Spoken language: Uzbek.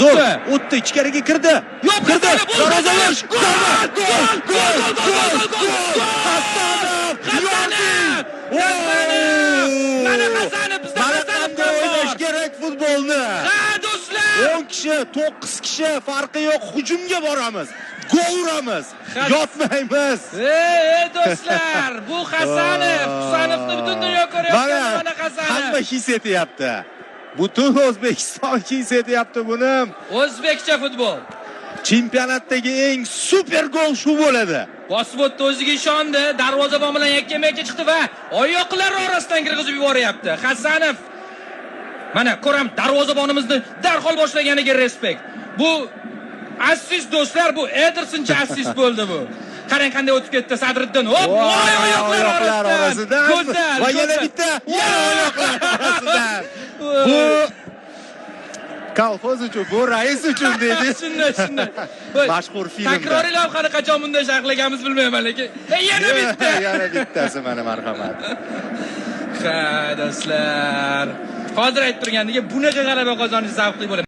Zo'r, o'tdi, ichkariga kirdi. Yo'q, kirdi. Hasanov, mana Hasanov bizda Hasanov o'ynash kerak futbolni. Ha, do'stlar. 10 kishi, 9 kishi farqi yo'q, hujumga boramiz. Gol uramiz. Yotmaymiz. Ey do'stlar, bu Hasanov. Hasanovni butun dunyo ko'ryapti, mana Hasanov. Hamma his etyapti. Butun O'zbekiston his etyapti buni. O'zbekcha futbol. Chempionatdagi eng super gol shu bo'ladi. Bosib o'tdi, o'ziga ishondi, darvozabon bilan yakkama-yakka chiqdi va oyoqlari orasidan kirgizib yuboryapti. Hasanov. Mana ko'ram, darvozabonimizni darhol boshlaganiga respekt. Bu assist do'stlar, bu Edersoncha assist bo'ldi bu. Qarang qanday o'tib ketdi Sadriddin. Hop, oyoqlar orasidan. Go'zal. Va yana bitta oyoqlar orasidan. Bu kolxoz uchun, bu rais uchun dedi. Shunday. Mashhur filmda. Takroriy lavhani qachon bunday sharhlaganmiz bilmayman, lekin yana bitta. Yana bittasi mana marhamat. Ha, do'stlar. Hozir aytib turgandek, bunaqa g'alaba qozonish zavqli bo'ladi.